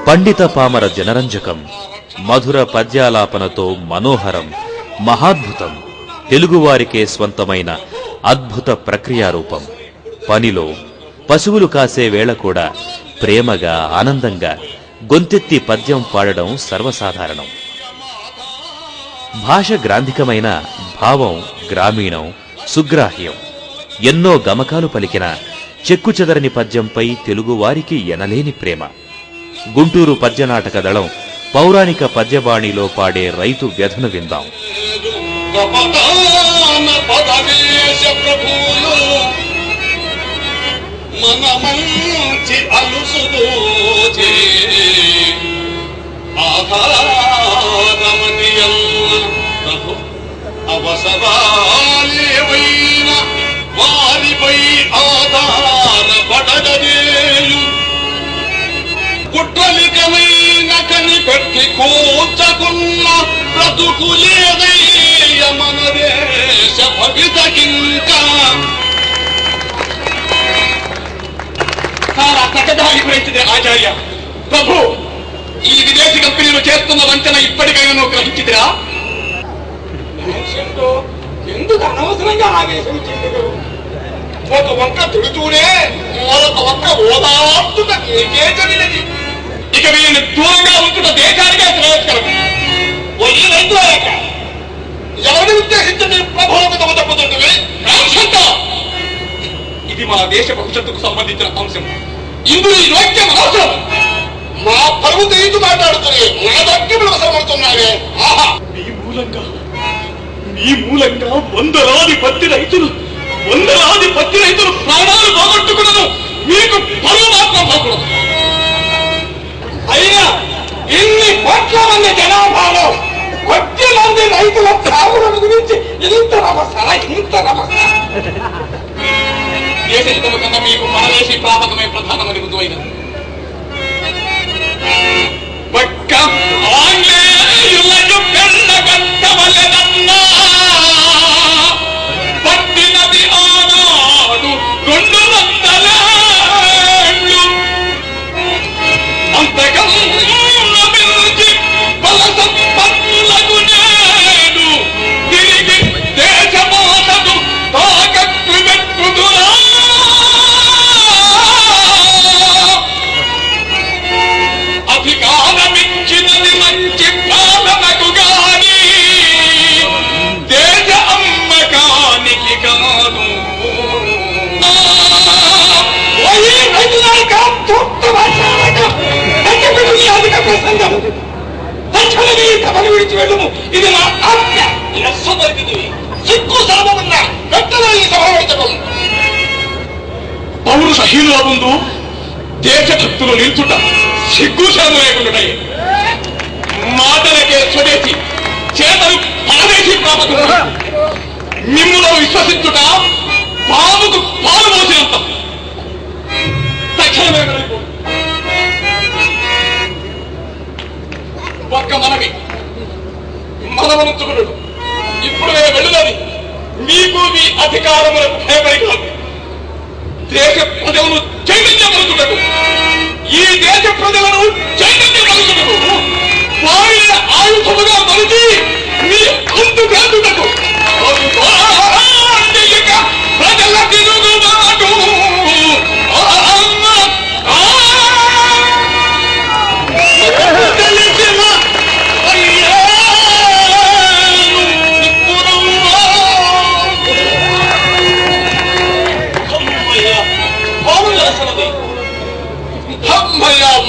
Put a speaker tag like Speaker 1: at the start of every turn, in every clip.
Speaker 1: పండిత పామర జనరంజకం, మధుర పద్యాలాపనతో మనోహరం, మహాద్భుతం. తెలుగువారికే స్వంతమైన అద్భుత ప్రక్రియారూపం. పనిలో పశువులు కాసే వేళ కూడా ప్రేమగా, ఆనందంగా గొంతెత్తి పద్యం పాడడం సర్వసాధారణం. భాష గ్రాంధికమైన, భావం గ్రామీణం, సుగ్రాహ్యం. ఎన్నో గమకాలు పలికిన చెక్కుచెదరని పద్యంపై తెలుగువారికి ఎనలేని ప్రేమ. గుంటూరు పద్యనాటక దళం పౌరాణిక పద్యబాణిలో పాడే రైతు వ్యధను విందాం.
Speaker 2: కుట్రలికమైన కనిపెట్టి కూర్చకున్న బ్రతుకులేదయ్య మన దేశ భవితకింకా. చాలా చక్కదారి గురించిదే ఆచార్య. ప్రభు, ఈ విదేశీ కంపెనీలు చేస్తున్న వంచన ఇప్పటికైనా నువ్వు గ్రహించిదిరా? ఎందుకు అనవసరంగా ఆవేశించింది? ఒక వంక తిడుతూనే మరొక వంక ఓదార్చుట నీకే చదివినది. ఇక వీళ్ళని దూరంగా ఉంచుట దేశానికే శ్రేయస్కరం. ఎవరిని ఉద్దేశించి ప్రభావం తప్పుతుంటే ఇది మా దేశ భవిష్యత్తుకు సంబంధించిన అంశం. ఇందులో ఈ వాక్యం అవసరం. మా పరువు తెయ్యు మాట్లాడుతుంది, నా వాక్యం అవసరమవుతున్నారే. ఆహా, మీ మూలంగా వందలాది పత్తి రైతులు ప్రాణాలు పోగొట్టుకున్నాను. మీకు పరువు మాత్రం పోకూడదు. అయినా ఇన్ని కోట్ల మంది జనాభాలో కొద్ది మంది రైతుల చావులను గురించి ఇంత రభస. దేశ హితము కన్నా మీకు పరదేశీ ప్రాపకమే ప్రధానమని బుద్ధువైన ఒక్క ఆంగ్లేయులకు పెళ్ళగట్టవలెనన్నా పట్టినది ఆనాడు 200 ఏళ్ళు. అంతకన్నా మించి బల సంపన్నులకు నేడు తిరిగి దేశమాతను తాకట్టు పెట్టుదురా. అధికారమిచ్చినది మంచి పాలనకు గాని దేశ అమ్మకానికి కాదు. విడిచి వెళ్ళము. ఇది నా ఆజ్ఞ. సిగ్గు సర్వమున్న పెట్టలో ఈ సభ పెట్టడం పౌరుషహీనుల ముందు దేశభక్తులు నిల్చుట సిగ్గు శరము లేకుండా మాటలకే స్వదేశీ, చేతలు పరదేశీ ప్రాపకం. మిమ్ములో విశ్వసించుట పాముకు పాలు మోసినంత. తక్షణమే ఒక్క మనవనుచుకుడు ఇప్పుడు వెళ్ళుదని మీకు మీ అధికారములకు భయపడి కాదు. దేశ ప్రజలను చైతన్యపరుచుటకు, ఈ దేశ ప్రజలను చైతన్యపరుచుటకు వారి ఆయుధముగా మలిచి మీ అంతు కాదుటకు ప్రజల తిరుగుబాటు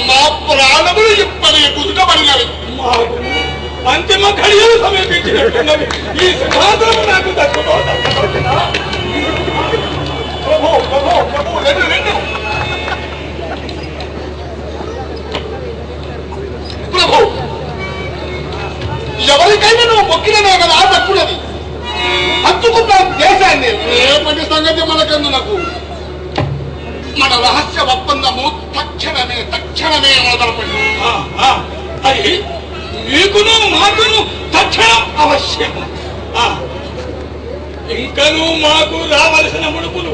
Speaker 2: మా ప్రాణములు ఇప్పటి కుదుటపడినవి. అంతిమ ఘడియలు సమీపించినట్టున్నవి. ఈ సింహాసనం నాకు దక్కుతో ప్రభు, ఎవరికైనా నువ్వు మొక్కిననే కదా దక్కున్నది. హత్తుకున్న దేశాన్ని రేపటి సంగతి మనకందు. నాకు మన రహస్య ఒప్పందము తక్షణమే మొదలుపడి అది మీకును మాకును తక్షణం అవశ్యం. ఇంకనూ మాకు రావలసిన ముడుపులు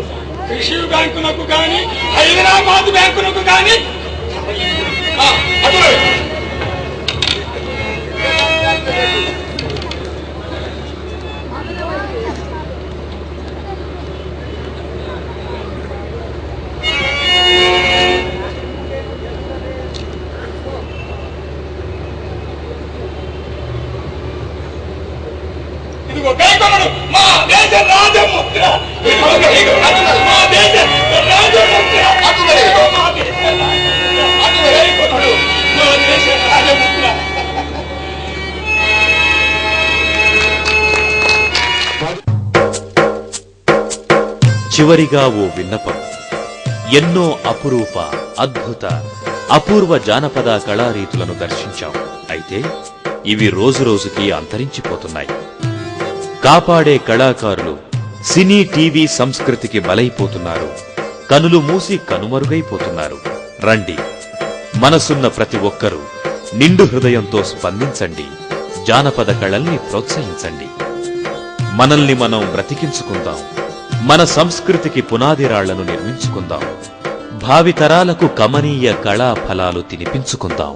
Speaker 2: కృషి బ్యాంకునకు కానీ హైదరాబాద్ బ్యాంకునకు కానీ అటువే. ఇదిగో కైకొనడు మా దేశ రాజముద్ర. ఇదిగో కైకొనడు మా దేశ రాజముద్ర. అటువే. మా దేశ రాజముద్ర. అటువే. కైకొనడు మా దేశ రాజముద్ర.
Speaker 1: చివరిగా ఓ విన్నపం. ఎన్నో అపురూప, అద్భుత, అపూర్వ జానపద కళారీతులను దర్శించాం. అయితే ఇవి రోజురోజుకి అంతరించిపోతున్నాయి. కాపాడే కళాకారులు సినీ టీవీ సంస్కృతికి బలైపోతున్నారు. కనులు మూసి కనుమరుగైపోతున్నారు. రండి, మనసున్న ప్రతి ఒక్కరూ నిండు హృదయంతో స్పందించండి. జానపద కళల్ని ప్రోత్సహించండి. మనల్ని మనం బ్రతికించుకుందాం. మన సంస్కృతికి పునాది రాళ్లను నిర్మించుకుందాం. భావితరాలకు కమనీయ కళా ఫలాలు తినిపించుకుందాం.